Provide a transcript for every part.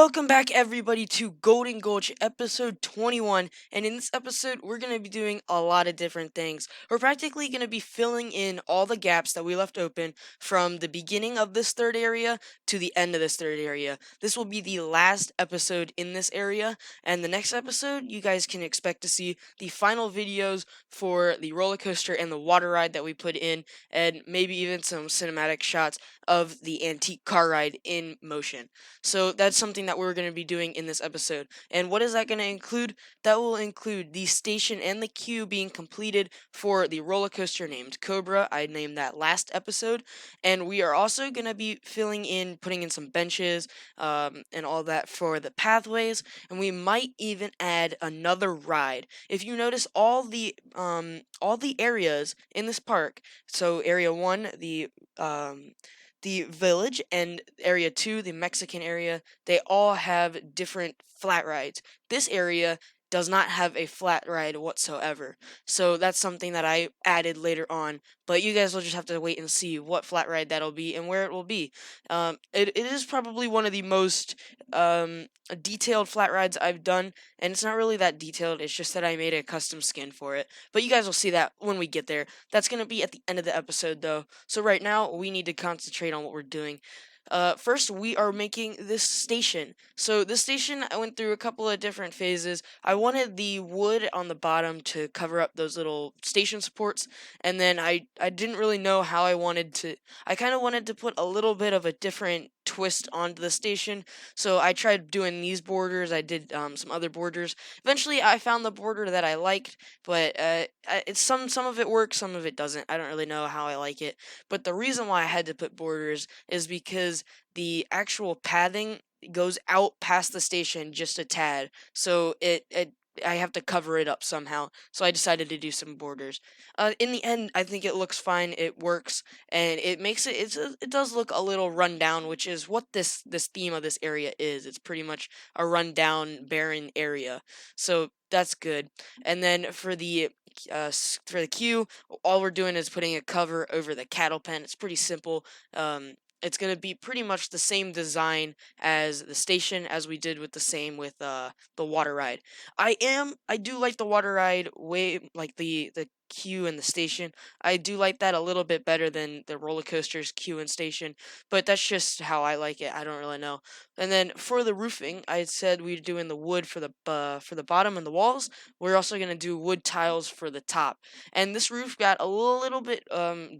Welcome back, everybody, to Golden Gulch episode 21. And in this episode, we're going to be doing a lot of different things. We're practically going to be filling in all the gaps that we left open from the beginning of this third area to the end of this third area. This will be the last episode in this area. And the next episode, you guys can expect to see the final videos for the roller coaster and the water ride that we put in, and maybe even some cinematic shots of the antique car ride in motion. So that's something that we're going to be doing in this episode. And what is that going to include? That will include the station and the queue being completed for the roller coaster named Cobra. I named that last episode. And we are also going to be putting in some benches and all that for the pathways. And we might even add another ride. If you notice, all the areas in this park. So area 1, the village, and area 2, the Mexican area, they all have different flat rides. This area does not have a flat ride whatsoever. So that's something that I added later on, but you guys will just have to wait and see what flat ride that'll be and where it will be. It is probably one of the most detailed flat rides I've done, and it's not really that detailed, it's just that I made a custom skin for it. But you guys will see that when we get there. That's going to be at the end of the episode, though. So right now, we need to concentrate on what we're doing. First, we are making this station. So this station, I went through a couple of different phases. I wanted the wood on the bottom to cover up those little station supports, and then I didn't really know how I wanted to. I kind of wanted to put a little bit of a different twist onto the station, so I tried doing these borders. I did some other borders. Eventually, I found the border that I liked, but it's some of it works, some of it doesn't. I don't really know how I like it. But the reason why I had to put borders is because the actual pathing goes out past the station just a tad, so it I have to cover it up somehow. So I decided to do some borders. In the end, I think it looks fine. It works, and it makes it does look a little run down, which is what this theme of this area is. It's pretty much a rundown, barren area. So that's good. And then for the queue, all we're doing is putting a cover over the cattle pen. It's pretty simple. It's going to be pretty much the same design as the station as we did with the water ride. I do like the water ride way, like the queue and the station. I do like that a little bit better than the roller coasters queue and station, but that's just how I like it. I don't really know. And then for the roofing, I said we're doing the wood for the bottom and the walls. We're also going to do wood tiles for the top. And this roof got a little bit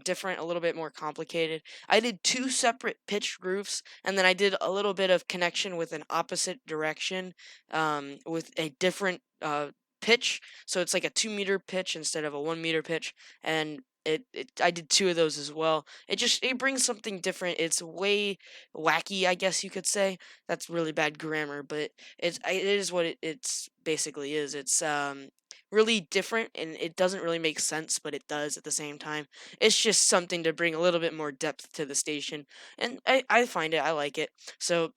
different, a little bit more complicated. I did two separate pitched roofs, and then I did a little bit of connection with an opposite direction, with a different pitch. So it's like a 2 meter pitch instead of a 1 meter pitch, and I did two of those as well. It brings something different. It's way wacky, I guess you could say. That's really bad grammar, but it is what it's basically is. It's really different, and it doesn't really make sense, but it does at the same time. It's just something to bring a little bit more depth to the station, and I find it, I like it. So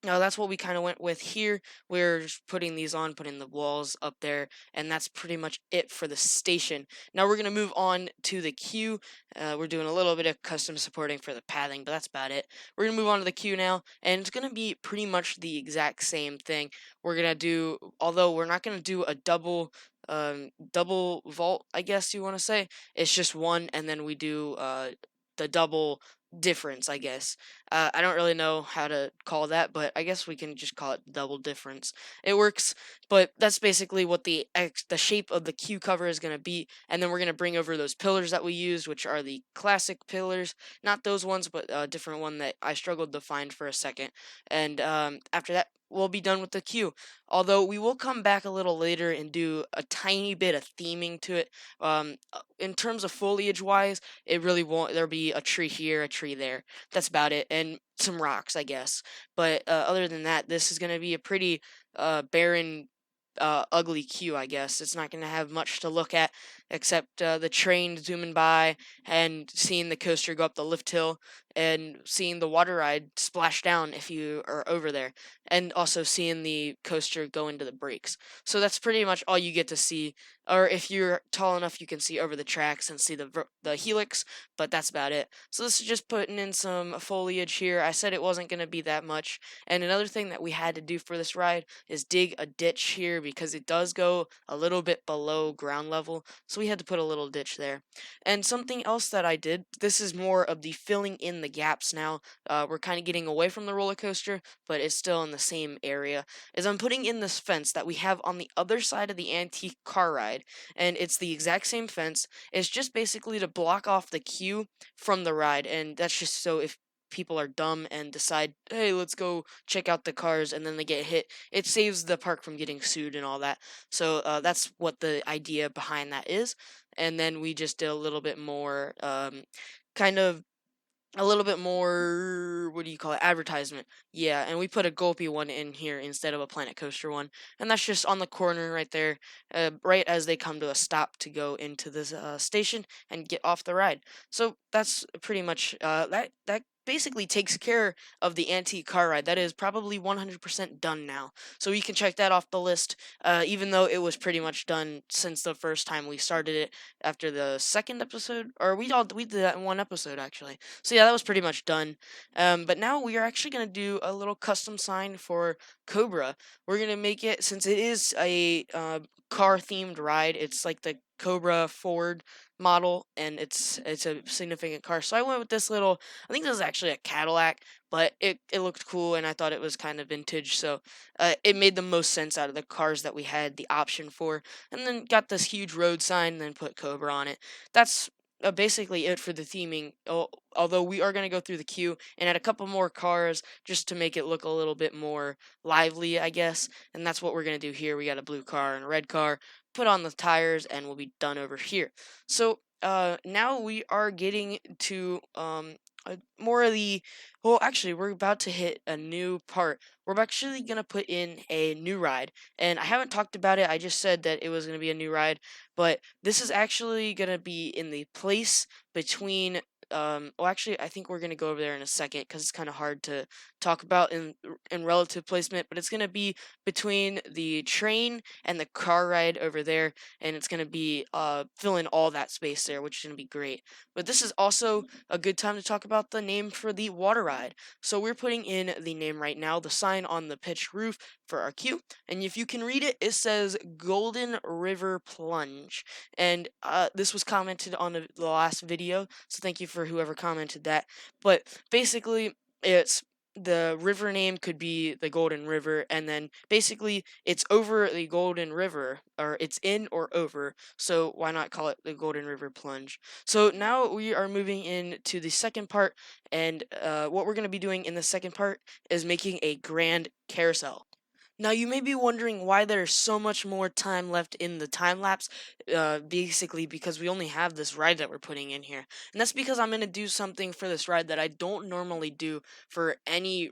that's what we kind of went with here. We're just putting these on, putting the walls up there, and that's pretty much it for the station. Now we're going to move on to the queue. We're doing a little bit of custom supporting for the pathing, but that's about it. We're going to move on to the queue now, and it's going to be pretty much the exact same thing. We're going to do, although we're not going to do a double vault, I guess you want to say. It's just one, and then we do the double difference, I guess. I don't really know how to call that, but I guess we can just call it double difference. It works, but that's basically what the shape of the queue cover is going to be. And then we're going to bring over those pillars that we used, which are the classic pillars, not those ones, but a different one that I struggled to find for a second. And after that, we'll be done with the queue. Although we will come back a little later and do a tiny bit of theming to it. In terms of foliage wise, it really won't. There'll be a tree here, a tree there. That's about it, and some rocks, I guess. But other than that, this is gonna be a pretty barren, ugly queue, I guess. It's not gonna have much to look at except the train zooming by and seeing the coaster go up the lift hill. and seeing the water ride splash down if you are over there, and also seeing the coaster go into the brakes. So that's pretty much all you get to see. Or if you're tall enough, you can see over the tracks and see the helix, but that's about it. So this is just putting in some foliage here. I said it wasn't going to be that much. And another thing that we had to do for this ride is dig a ditch here because it does go a little bit below ground level. So we had to put a little ditch there. And something else that I did, this is more of the filling in the gaps now. We're kind of getting away from the roller coaster, but it's still in the same area. Is I'm putting in this fence that we have on the other side of the antique car ride, and it's the exact same fence. It's just basically to block off the queue from the ride, and that's just so if people are dumb and decide, hey, let's go check out the cars, and then they get hit, it saves the park from getting sued and all that. So that's what the idea behind that is. And then we just did a little bit more, kind of a little bit more, what do you call it, advertisement. Yeah, and we put a gulpy one in here instead of a Planet Coaster one, and that's just on the corner right there, right as they come to a stop to go into this station and get off the ride. So that's pretty much that basically takes care of the antique car ride. That is probably 100% done now, so we can check that off the list, even though it was pretty much done since the first time we started it after the second episode, or we did that in one episode actually. So yeah, that was pretty much done. But now we are actually gonna do a little custom sign for Cobra. We're gonna make it, since it is a car themed ride. It's like the Cobra Ford model, and it's a significant car. So I went with this little. I think this is actually a Cadillac, but it looked cool, and I thought it was kind of vintage. So it made the most sense out of the cars that we had the option for. And then got this huge road sign, and then put Cobra on it. That's basically it for the theming. Although we are going to go through the queue and add a couple more cars just to make it look a little bit more lively, I guess. And that's what we're going to do here. We got a blue car and a red car. Put on the tires, and we'll be done over here. So now we are getting to more of the. Well, actually, we're about to hit a new part. We're actually going to put in a new ride. And I haven't talked about it. I just said that it was going to be a new ride. But this is actually going to be in the place between. Well, actually, I think we're going to go over there in a second because it's kind of hard to talk about in relative placement. But it's going to be between the train and the car ride over there, and it's going to be filling all that space there, which is going to be great. But this is also a good time to talk about the name for the water ride. So we're putting in the name right now, the sign on the pitch roof for our queue, and if you can read it, it says Golden River Plunge. And this was commented on the last video, so thank you for whoever commented that. But basically, it's the river name could be the Golden River, and then basically it's over the Golden River, or it's in or over, so why not call it the Golden River Plunge? So now we are moving into the second part, and what we're going to be doing in the second part is making a grand carousel. Now, you may be wondering why there's so much more time left in the time lapse, basically because we only have this ride that we're putting in here. And that's because I'm going to do something for this ride that I don't normally do for any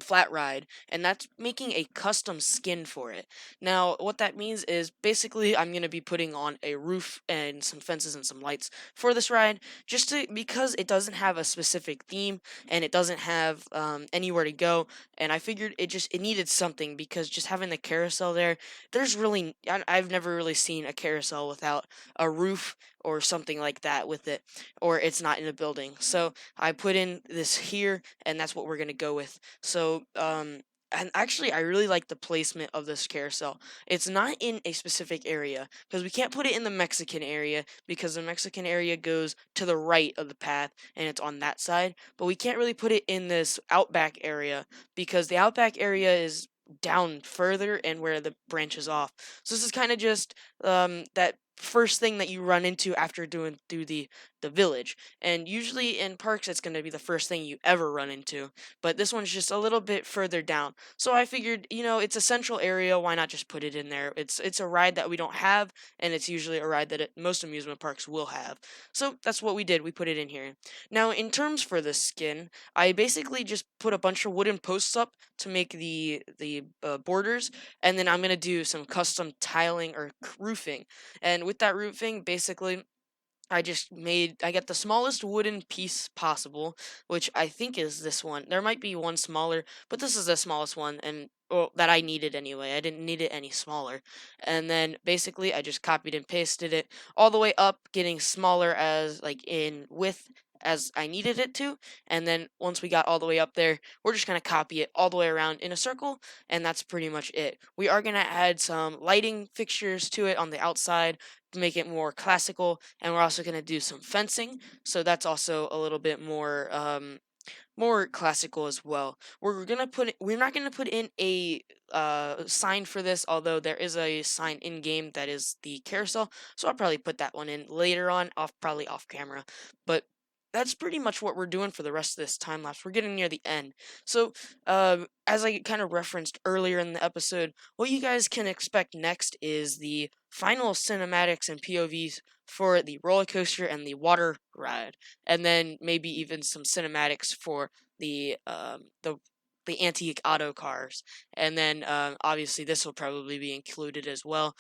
flat ride, and that's making a custom skin for it. Now, what that means is basically I'm going to be putting on a roof and some fences and some lights for this ride, just to because it doesn't have a specific theme and it doesn't have anywhere to go, and I figured it needed something because just having the carousel there, I've never really seen a carousel without a roof or something like that with it, or it's not in a building. So I put in this here, and that's what we're gonna go with. So and actually, I really like the placement of this carousel. It's not in a specific area because we can't put it in the Mexican area because the Mexican area goes to the right of the path and it's on that side. But we can't really put it in this outback area because the outback area is down further and where the branches off. So this is kind of just that first thing that you run into after doing through the village. And usually in parks it's going to be the first thing you ever run into, but this one's just a little bit further down. So I figured, it's a central area, why not just put it in there? It's a ride that we don't have, and it's usually a ride that most amusement parks will have. So that's what we did. We put it in here. Now, in terms for the skin, I basically just put a bunch of wooden posts up to make the borders, and then I'm gonna do some custom tiling or roofing. And with that roofing, basically, I got the smallest wooden piece possible, which I think is this one. There might be one smaller, but this is the smallest one, and well, that I needed anyway. I didn't need it any smaller. And then basically I just copied and pasted it all the way up, getting smaller as like in width as I needed it to. And then once we got all the way up there, we're just going to copy it all the way around in a circle, and that's pretty much it. We are going to add some lighting fixtures to it on the outside to make it more classical, and we're also going to do some fencing, so that's also a little bit more classical as well. We're not gonna put in a sign for this, although there is a sign in game that is the carousel. So I'll probably put that one in later on, probably off camera. But that's pretty much what we're doing for the rest of this time lapse. We're getting near the end. So as I kind of referenced earlier in the episode, what you guys can expect next is the final cinematics and POVs for the roller coaster and the water ride, and then maybe even some cinematics for the antique auto cars, and then obviously this will probably be included as well.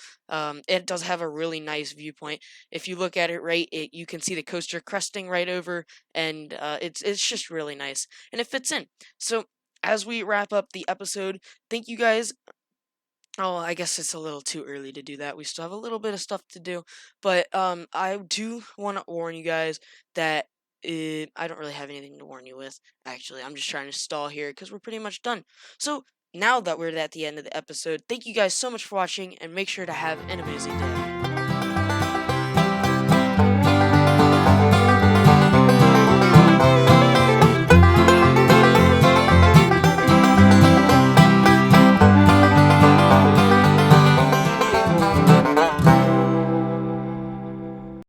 It does have a really nice viewpoint. If you look at it right, you can see the coaster cresting right over, and it's just really nice, and it fits in. So as we wrap up the episode, thank you guys. Oh, I guess it's a little too early to do that. We still have a little bit of stuff to do, but I do want to warn you guys that I don't really have anything to warn you with. Actually, I'm just trying to stall here because we're pretty much done. So now that we're at the end of the episode, thank you guys so much for watching, and make sure to have an amazing day.